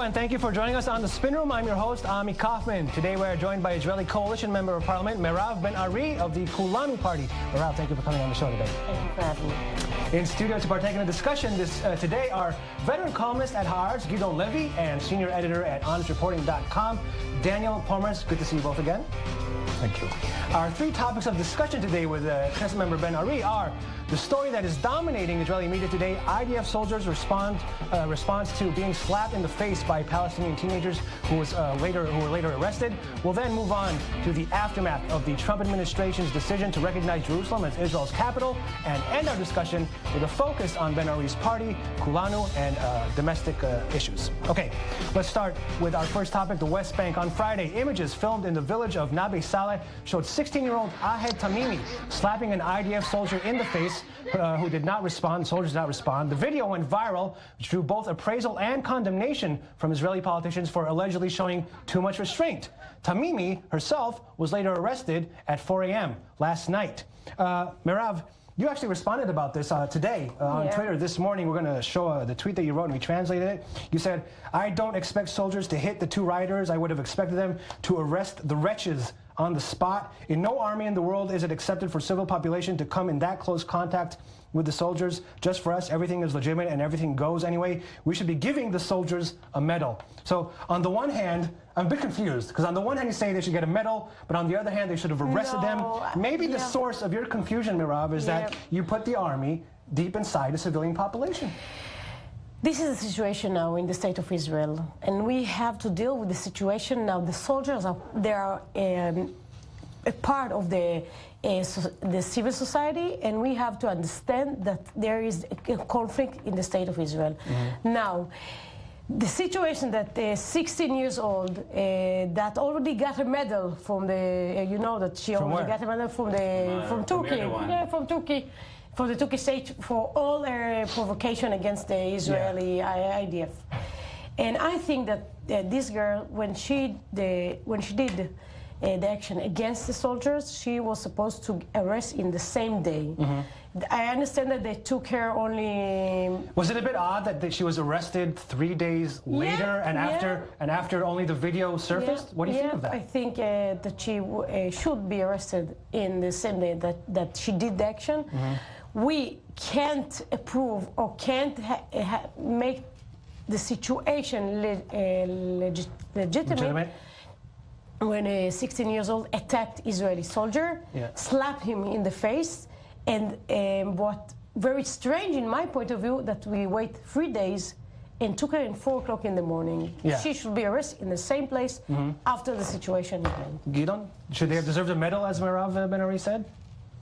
and thank you for joining us on The Spin Room. I'm your host, Ami Kaufman. Today we're joined by Israeli Coalition Member of Parliament, Meirav Ben Ari of the Kulanu Party. Meirav, thank you for coming on the show today. Thank you for having me. In studio to partake in the discussion today are veteran columnist at Haaretz, Gideon Levy, and senior editor at honestreporting.com, Daniel Pomerantz. Good to see you both again. Thank you. Our three topics of discussion today with Knesset member Ben Ari are the story that is dominating Israeli media today, IDF soldiers' response to being slapped in the face by Palestinian teenagers who were later arrested. We'll then move on to the aftermath of the Trump administration's decision to recognize Jerusalem as Israel's capital, and end our discussion with a focus on Ben Ari's party, Kulanu, and domestic issues. Okay, let's start with our first topic, the West Bank. On Friday, images filmed in the village of Nabe Saleh showed 16-year-old Ahed Tamimi slapping an IDF soldier in the face who did not respond. Soldiers did not respond. The video went viral, which drew both appraisal and condemnation from Israeli politicians for allegedly showing too much restraint. Tamimi herself was later arrested at 4 a.m. last night. Meirav, you actually responded about this today on Twitter this morning. We're going to show the tweet that you wrote, and we translated it. You said, "I don't expect soldiers to hit the two rioters. I would have expected them to arrest the wretches on the spot. In no army in the world is it accepted for civil population to come in that close contact with the soldiers. Just for us, everything is legitimate and everything goes anyway. We should be giving the soldiers a medal." So on the one hand, I'm a bit confused, because on the one hand you say they should get a medal, but on the other hand they should have arrested them. Maybe the source of your confusion, Meirav, is that you put the army deep inside the civilian population. This is the situation now in the state of Israel, and we have to deal with the situation now. The soldiers are a part of the civil society, and we have to understand that there is a conflict in the state of Israel. Now, the situation that 16 years old that already got a medal from the, you know that she already got a medal from Turkey. Yeah, from Turkey. For the Turkish state, for all their provocation against the Israeli IDF. And I think that this girl, when she did the action against the soldiers, she was supposed to arrest in the same day. I understand that they took her only... Was it a bit odd that she was arrested 3 days later and after only the video surfaced? What do you think of that? I think that she should be arrested in the same day that she did the action. We can't approve or can't make the situation legitimate when a 16 years old attacked Israeli soldier, slapped him in the face, and what very strange in my point of view that we wait 3 days and took her at 4 o'clock in the morning. She should be arrested in the same place after the situation happened. Gideon, should they have deserved a medal, as Meirav Ben Ari said?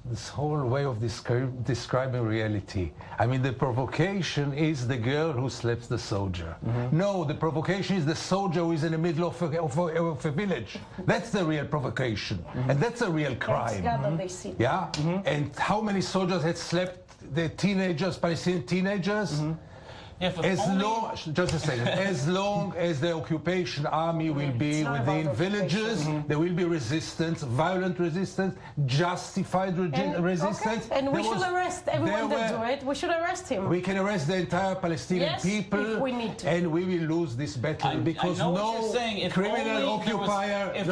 This whole way of describing reality. I mean, the provocation is the girl who slaps the soldier. No, the provocation is the soldier who is in the middle of a village. That's the real provocation. And that's a real crime. And how many soldiers had slapped the teenagers, Palestinian teenagers? Just a second. As long as the occupation army will be within villages, there will be resistance, violent resistance, justified resistance. And we should arrest everyone that do it. We should arrest him. We can arrest the entire Palestinian people, if we need to. and we will lose this battle because no criminal occupier, if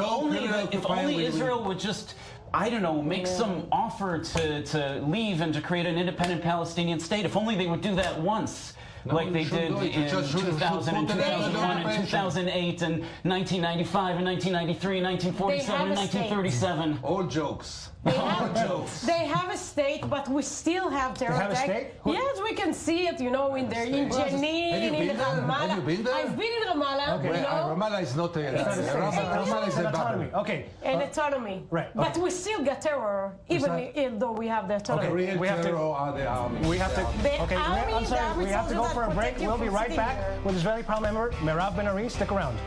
only Israel would just, I don't know, make some offer to leave and to create an independent Palestinian state. If only they would do that once. Like they did in 2000 and 2001 and 2008 and 1995 and 1993 and 1947 and 1937. All jokes. They have a state, but we still have terror attacks. Yes, we can see it, you know, in Jenin, in Ramallah. Have you been there? I've been in Ramallah. Okay, Ramallah is not a Ramallah is a bubble. Okay. And autonomy. Right. But we still get terror, even though we have the autonomy. Real terror are the army. We have to. I'm sorry. We have to go for a break. We'll be right back with Israeli Parliament member Meirav Ben Ari. Stick around.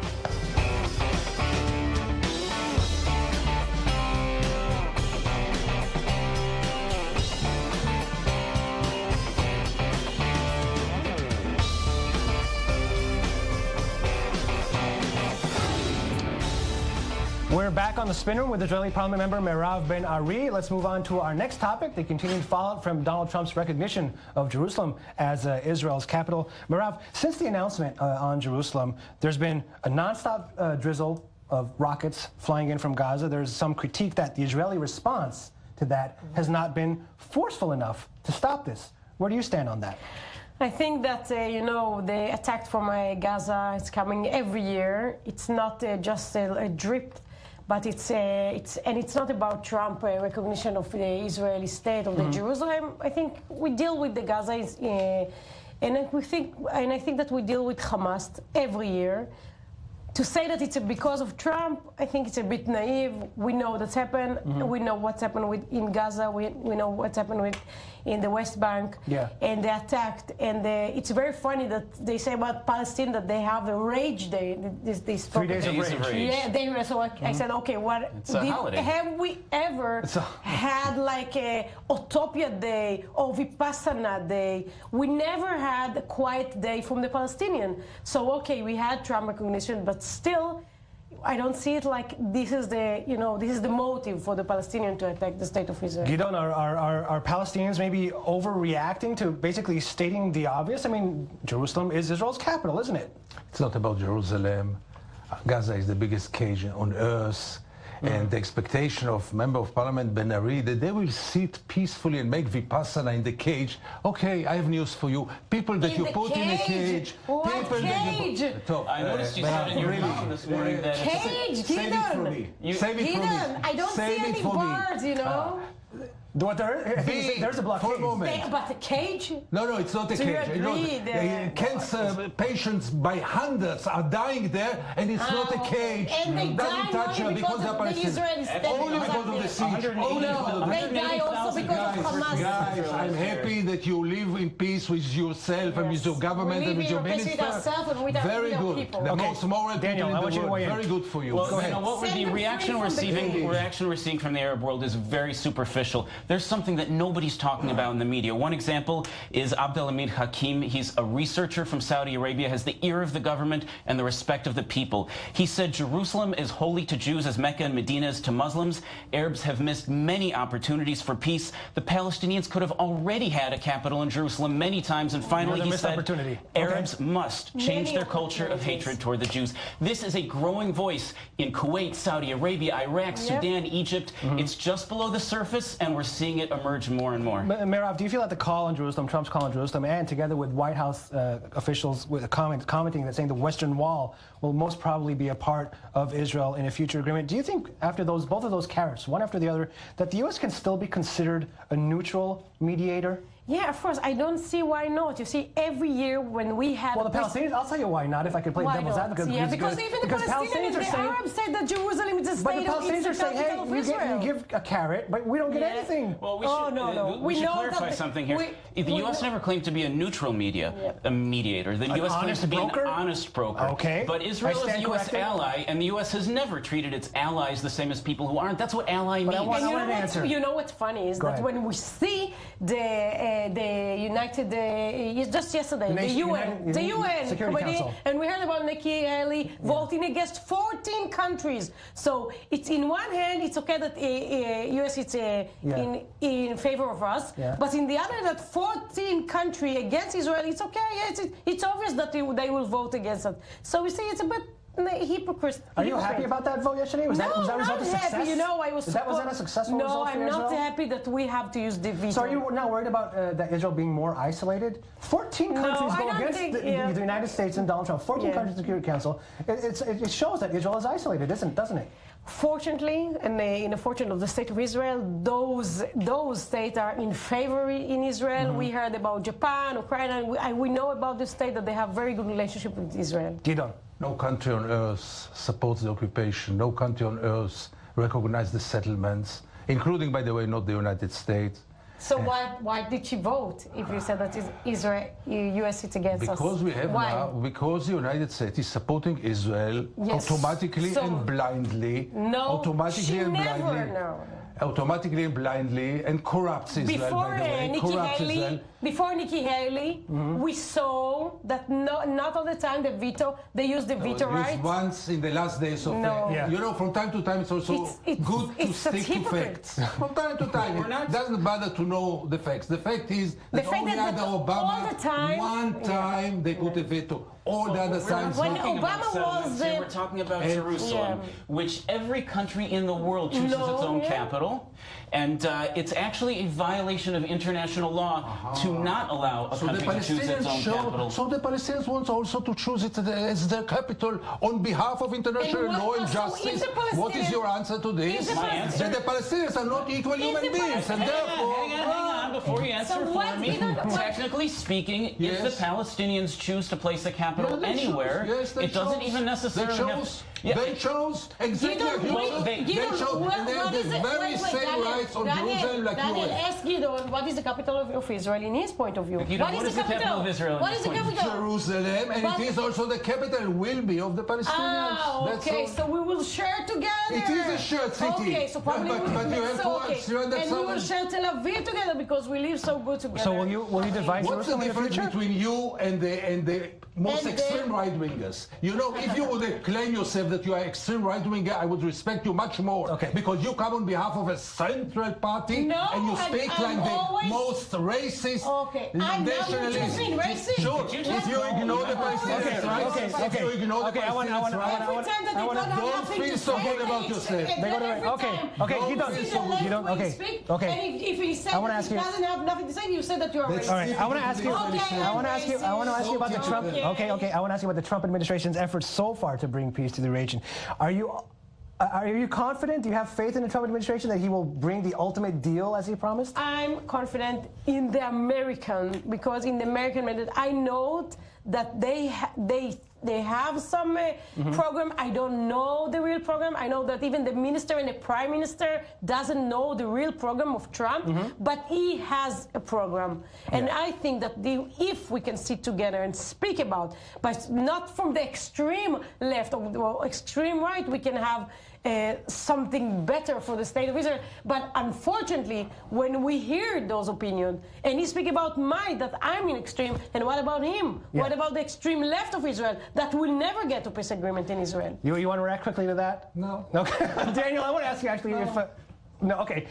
We're back on the spin room with Israeli Parliament member Meirav Ben Ari. Let's move on to our next topic, the continued fallout from Donald Trump's recognition of Jerusalem as Israel's capital. Meirav, since the announcement on Jerusalem, there's been a nonstop drizzle of rockets flying in from Gaza. There's some critique that the Israeli response to that has not been forceful enough to stop this. Where do you stand on that? I think that, the attack from Gaza is coming every year. It's not just a drip, but it's not about Trump recognition of the Israeli state of the Jerusalem. I think we deal with the Gaza, and I think that we deal with Hamas every year. To say that it's because of Trump, I think it's a bit naive. We know that's happened. We know what's happened in Gaza. We know what's happened in the West Bank. Yeah. And they attacked. And it's very funny that they say about Palestine that they have a rage day. This 3 days of rage. Yeah. So I said, okay, It's a holiday. Have we ever had like a Utopia Day or Vipassana Day? We never had a quiet day from the Palestinian. So okay, we had Trump recognition, but still, I don't see it like this is the motive for the Palestinian to attack the state of Israel. Gideon, are Palestinians maybe overreacting to basically stating the obvious? I mean, Jerusalem is Israel's capital, isn't it? It's not about Jerusalem. Gaza is the biggest cage on earth. And the expectation of Member of Parliament Ben Ari that they will sit peacefully and make Vipassana in the cage. Okay, I have news for you. People that you put in a cage. What people cage? That you I noticed you said in your column this morning that Cage, Save it for me. Save it for me. Gideon, I don't see Save it any for me. birds, There's a blockade. For a moment. But the cage? No, it's not a Do you cage. agree Cancer patients by hundreds are dying there, and it's not a cage. And they Doesn't die touch her only because they're of the Palestinians. Israeli state. Only because of the siege. Only because of the They die also because of Hamas. Guys, I'm happy that you live in peace with yourself and with your government and with your We live in peace minister. with ourselves and with our Very good. people. The Okay. most moral Daniel, people I want in you the to world. weigh in. Very good for you. Well, Go ahead. what Set the them reaction free we're seeing from the Arab world is very superficial. There's something that nobody's talking about in the media. One example is Abdelhamid Hakim. He's a researcher from Saudi Arabia, has the ear of the government and the respect of the people. He said Jerusalem is holy to Jews as Mecca and Medina is to Muslims. Arabs have missed many opportunities for peace. The Palestinians could have already had a capital in Jerusalem many times, and finally he said Arabs must change their culture of hatred toward the Jews. This is a growing voice in Kuwait, Saudi Arabia, Iraq, Sudan, Egypt. It's just below the surface, and we're seeing it emerge more and more. Meirav, do you feel that the call on Jerusalem, Trump's call on Jerusalem, and together with White House officials with commenting that saying the Western Wall will most probably be a part of Israel in a future agreement, do you think after both of those carrots, one after the other, that the U.S. can still be considered a neutral mediator? Yeah, of course. I don't see why not. You see, every year when we have... Well, the Palestinians, I'll tell you why not, if I could play devil's advocate. Yeah, because even the Palestinians, the Arabs say that Jerusalem is a state of Israel. But the Palestinians are saying, hey, you give a carrot, but we don't get anything. Well, we should clarify something here. The U.S. never claimed to be a neutral mediator. The U.S. claims to be an honest broker. Okay. But Israel is a U.S. ally, and the U.S. has never treated its allies the same as people who aren't. That's what ally means. You know what's funny is that when we see the United, just yesterday, the UN Security Council. And we heard about Nikki Haley voting against 14 countries. So it's in one hand, it's okay that US is in favor of us, but in the other, that 14 countries against Israel, it's okay. It's obvious that they will vote against it. So we see it's a bit hypocrite. Are you happy about that vote yesterday? Was that a result of success? Happy. Was that a successful result for Israel? No, I'm not happy that we have to use the veto. So are you not worried about that Israel being more isolated? 14 countries go against the United States and Donald Trump. 14 countries in the Security Council. It shows that Israel is isolated, doesn't it? Fortunately, and in the fortune of the state of Israel, those states are in favor in Israel. We heard about Japan, Ukraine, and we know about the state that they have very good relationship with Israel. Gideon. No country on earth supports the occupation. No country on earth recognizes the settlements, including, by the way, not the United States. So why did she vote if you said that Israel, U.S. is against us? Because we have now, because the United States is supporting Israel automatically and blindly. Automatically and blindly and corrupts Israel, by the way. Nikki Haley before Nikki Haley, we saw that not all the time they use the veto right. Once in the last days of you know, from time to time it's also good to stick to facts. From time to time, it doesn't bother to know the facts. The fact is that only under Obama, one time they put a veto. All the other times. When Obama was we're talking about Jerusalem, which every country in the world chooses its own capital, and it's actually a violation of international law to not allow a country to choose its own capital. So the Palestinians want also to choose it as their capital on behalf of international law and justice. What is your answer to this? My answer? That the Palestinians are not equal human beings, and therefore... Hang on, before you answer for me. Technically speaking, if the Palestinians choose to place a capital anywhere, it doesn't even necessarily have... They chose exactly they chose, and they have the very same rights on Jerusalem like Daniel, you have. ask Gideon, what is the capital of Israel in his point of view? What is the capital of Israel? What is the capital? Jerusalem, and it is also the capital will be of the Palestinians. Okay, so we will share together. It is a shared city. Okay, so probably but you have to understand. And we will share Tel Aviv together because we live so good together. So will you divide What's the Jerusalem in the difference future? between you and the most extreme right-wingers? You know, if you would claim yourself that you are extreme right-winger, I would respect you much more. Okay. Because you come on behalf of a central party and you speak like the most racist nationalist. Sure, if you ignore the Palestinians' rights, if you ignore the Palestinians' rights, don't feel so good about yourself. If he said that he doesn't have nothing to say, you said that you are racist. All right, I want to ask you about the Trump. I want to ask you about the Trump administration's efforts so far to bring peace to the region. Are you confident? Do you have faith in the Trump administration that he will bring the ultimate deal as he promised? I'm confident in the American, because in the American method, I know that they have some program. I don't know the real program. I know that even the minister and the prime minister doesn't know the real program of Trump, but he has a program. And I think that if we can sit together and speak about, but not from the extreme left or the extreme right, we can have something better for the state of Israel. But unfortunately, when we hear those opinions, and he speak about that I'm in extreme, and what about him? Yeah. What about the extreme left of Israel that will never get to peace agreement in Israel? You want to react quickly to that? No. Okay. Daniel, I want to ask you actually if... no, okay.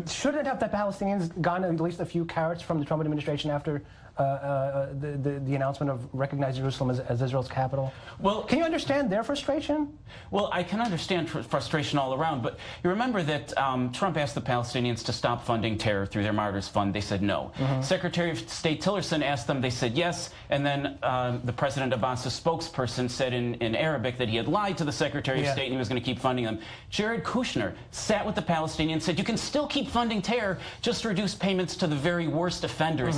Shouldn't have the Palestinians gone at least a few carrots from the Trump administration after the announcement of recognizing Jerusalem as Israel's capital? Well, can you understand their frustration? Well, I can understand frustration all around, but you remember that Trump asked the Palestinians to stop funding terror through their Martyrs Fund. They said no. Secretary of State Tillerson asked them. They said yes. And then the President Abbas's spokesperson said in Arabic that he had lied to the Secretary of State and he was going to keep funding them. Jared Kushner sat with the Palestinians and said, you can still keep funding terror, just reduce payments to the very worst offenders.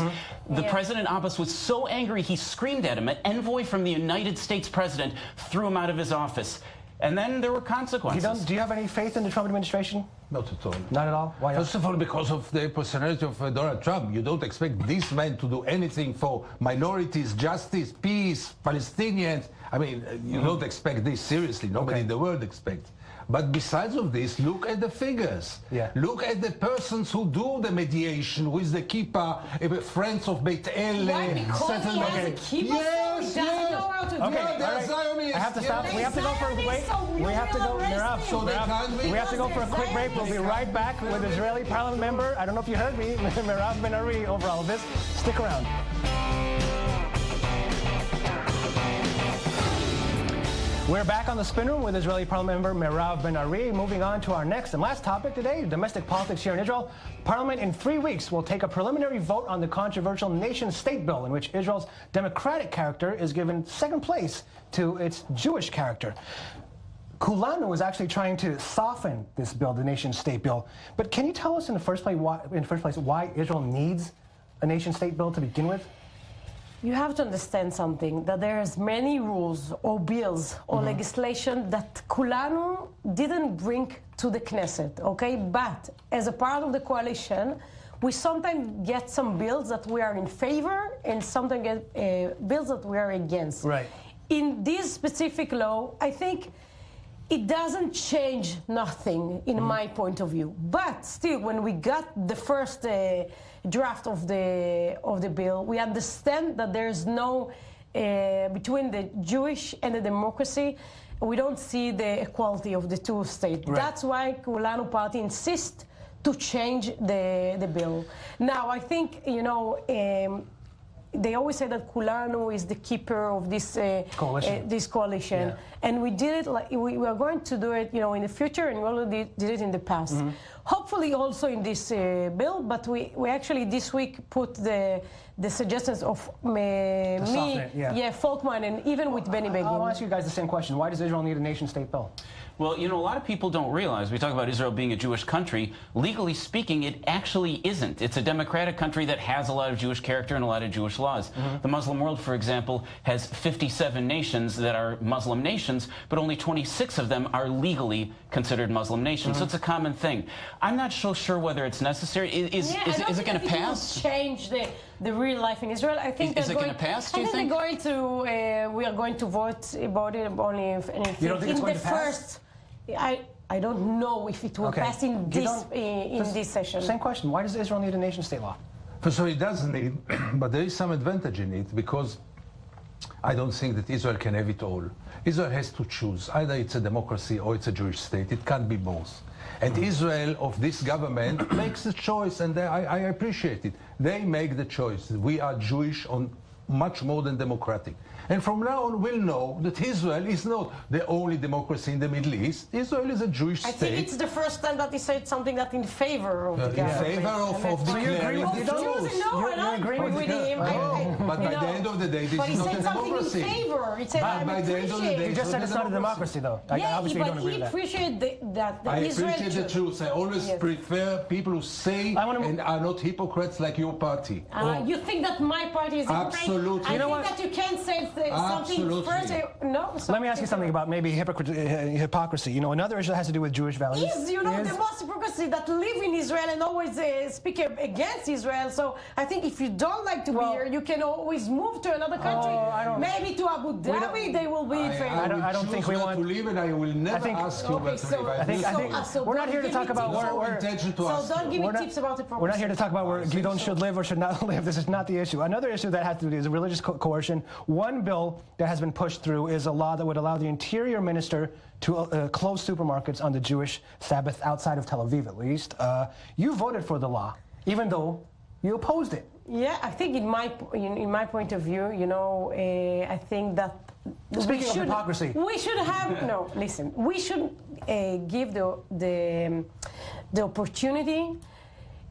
The President Abbas was so angry he screamed at him. An envoy from the United States president threw him out of his office. And then there were consequences. Do you have any faith in the Trump administration? Not at all. Not at all? Why not? First of all, because of the personality of Donald Trump. You don't expect this man to do anything for minorities, justice, peace, Palestinians. I mean, you don't expect this seriously. Nobody in the world expects. But besides of this, look at the figures. Look at the persons who do the mediation with the kippah, friends of Beit El. Why? Because he has a kippah? Yes, he doesn't know how to do it. They're Zionists. I have to stop. We have to go for a break. We have to go. We have to go for a quick break. We'll be right back with Israeli Parliament member. I don't know if you heard me, Meirav Ben Ari. Over all of this, stick around. We're back on the spin room with Israeli Parliament member Meirav Ben Ari. Moving on to our next and last topic today, domestic politics here in Israel. Parliament in 3 weeks will take a preliminary vote on the controversial nation-state bill in which Israel's democratic character is given second place to its Jewish character. Kulanu is actually trying to soften this bill, the nation-state bill. But can you tell us in the first place why Israel needs a nation-state bill to begin with? You have to understand something, that there's many rules or bills or legislation that Kulanu didn't bring to the Knesset, okay? But as a part of the coalition, we sometimes get some bills that we are in favor and sometimes get bills that we are against. Right. In this specific law, I think it doesn't change nothing in my point of view. But still, when we got the first draft of the bill. We understand that there is no between the Jewish and the democracy. We don't see the equality of the two states. Right. That's why Kulanu party insists to change the bill. Now, I think, you know, they always say that Kulanu is the keeper of this coalition. Yeah. And we did it, like, we are going to do it, you know, in the future, and we already did it in the past. Mm-hmm. Hopefully also in this bill, but we actually this week put the suggestions of me, Folkman, and even with Benny Begin. I'll ask you guys the same question. Why does Israel need a nation-state bill? Well, you know, a lot of people don't realize, we talk about Israel being a Jewish country. Legally speaking, it actually isn't. It's a democratic country that has a lot of Jewish character and a lot of Jewish laws. The Muslim world, for example, has 57 nations that are Muslim nations, but only 26 of them are legally considered Muslim nations. So it's a common thing. I'm not so sure whether it's necessary. Is it going to pass? Change the real life in Israel. I think is it going to pass? Do you think? I think we are going to vote about it only in the first. I don't know if it will pass in this session. Same question. Why does Israel need a nation-state law? So it does need, but there is some advantage in it, because I don't think that Israel can have it all. Israel has to choose. Either it's a democracy or it's a Jewish state. It can't be both. And Israel, of this government, makes the choice, and I appreciate it. They make the choice. We are Jewish on much more than democratic. And from now on, we'll know that Israel is not the only democracy in the Middle East. Israel is a Jewish state. I think it's the first time that he said something that in favor of the government. In favor of declaring the truth. No, I don't agree with him. But by the end of the day, this is not a democracy. He said something in favor. He said, by the end of the day, You just said it's not a democracy, though. Obviously, you don't agree with that. Appreciate that. I appreciate the truth. I always prefer people who say and are not hypocrites like your party. You think that my party is hypocrite? Absolutely. I think that you can't say something first. No. Let me ask you something about maybe hypocrisy. You know, another issue that has to do with Jewish values. The most hypocrisy that live in Israel and always speak against Israel. So I think if you don't like to be here, you can always move to another country. Maybe to Abu Dhabi, they will be in favor. I don't think we want to leave, and I will never ask you where to live. I think we're not here to talk about where. So don't give me tips about hypocrisy. We're not here to talk about where Gideon should live or should not live. This is not the issue. Another issue that has to do is religious coercion. One bill that has been pushed through is a law that would allow the interior minister to close supermarkets on the Jewish Sabbath outside of Tel Aviv, at least. You voted for the law, even though you opposed it. Yeah, I think in my point of view, you know, I think that Speaking of hypocrisy, we should have no. Listen, we should give the opportunity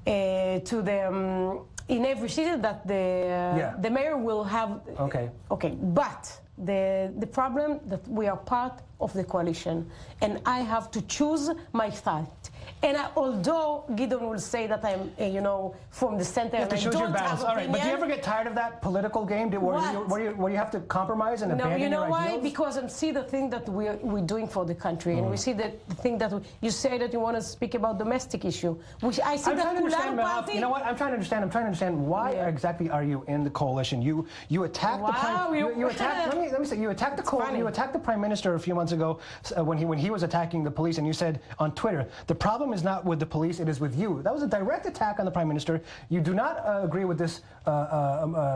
to the. In every city that the mayor will have. Okay. But the problem that we are part of the coalition, and I have to choose my side. And although Gideon will say that I'm, from the center, you have to choose your battles. All right, but do you ever get tired of that political game where you have to compromise and abandon your ideals? No, you know why? Because I see the thing that we're doing for the country, and we see the thing that you say that you want to speak about domestic issue, which I see that Kulanu party. You know what? I'm trying to understand why exactly are you in the coalition? You attacked the prime. You attacked. Let me say. You attacked You attacked the prime minister a few months ago when he was attacking the police, and you said on Twitter, the problem is not with the police, it is with you. That was a direct attack on the prime minister. You do not agree with this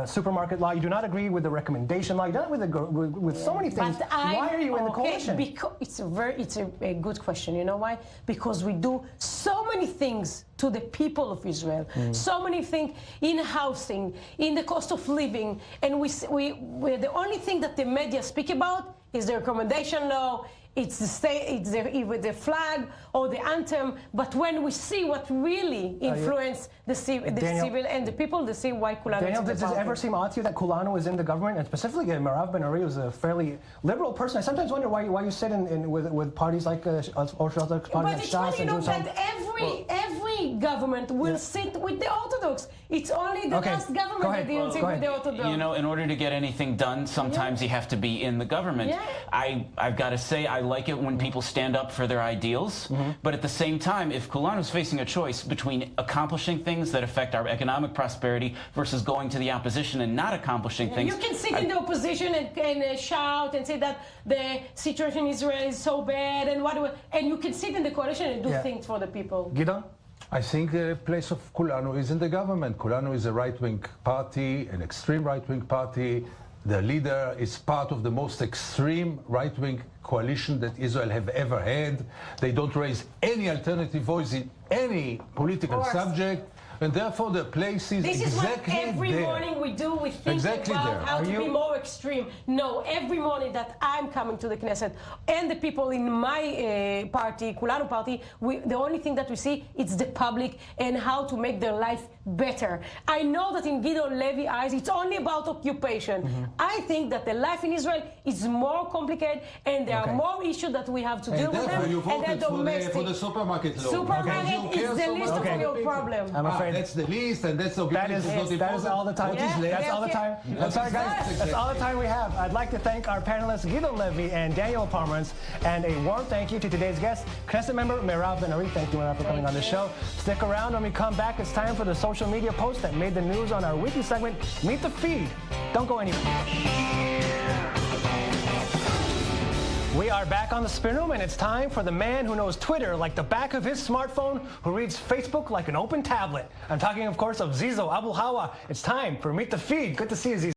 supermarket law. You do not agree with the recommendation law. You don't agree with so many things. Why are you in the coalition? Because it's a good question. You know why? Because we do so many things to the people of Israel. So many things in housing, in the cost of living, and we're the only thing that the media speak about is the recommendation law. It's either the flag or the anthem. But when we see what really influenced the civil and the people, they see why Kulanu. Daniel, does it ever seem odd to you that Kulanu is in the government, and specifically Meirav Ben Ari was a fairly liberal person? I sometimes wonder why you sit with parties like Orthodox parties like Shas and that every government will sit with the Orthodox. It's only the last government that didn't sit with the Orthodox. You know, in order to get anything done, sometimes you have to be in the government. Yeah. I've got to say, I like it when people stand up for their ideals, but at the same time, if Kulanu's facing a choice between accomplishing things that affect our economic prosperity versus going to the opposition and not accomplishing things... You can sit in the opposition and shout and say that the situation in Israel is so bad and you can sit in the coalition and do things for the people. Gideon? I think the place of Kulanu is in the government. Kulanu is a right-wing party, an extreme right-wing party. The leader is part of the most extreme right-wing coalition that Israel have ever had. They don't raise any alternative voice in any political subject. And therefore, the place is this exactly is what every there. morning we do. We think Exactly about there. how to be more extreme. No, every morning that I'm coming to the Knesset and the people in my party, Kulanu party, the only thing that we see is the public and how to make their life better. I know that in Gideon Levy's eyes, it's only about occupation. I think that the life in Israel is more complicated and there are more issues that we have to deal with them. You And they're voted domestic. for the supermarket law. Supermarket is the least of your problem. I'm afraid That's the least, and that's okay. that is all the time. That's all the time. I'm sorry, guys. That's all the time we have. I'd like to thank our panelists, Gideon Levy and Daniel Pomerantz, and a warm thank you to today's guest, Knesset member Meirav Ben Ari. Thank you, Meirav, for coming on the show. Stick around when we come back. It's time for the social media post that made the news on our weekly segment, Meet the Feed. Don't go anywhere. We are back on the spin room, and it's time for the man who knows Twitter like the back of his smartphone, who reads Facebook like an open tablet. I'm talking, of course, of Zizo Abu Hawa. It's time for Meet the Feed. Good to see you, Zizo.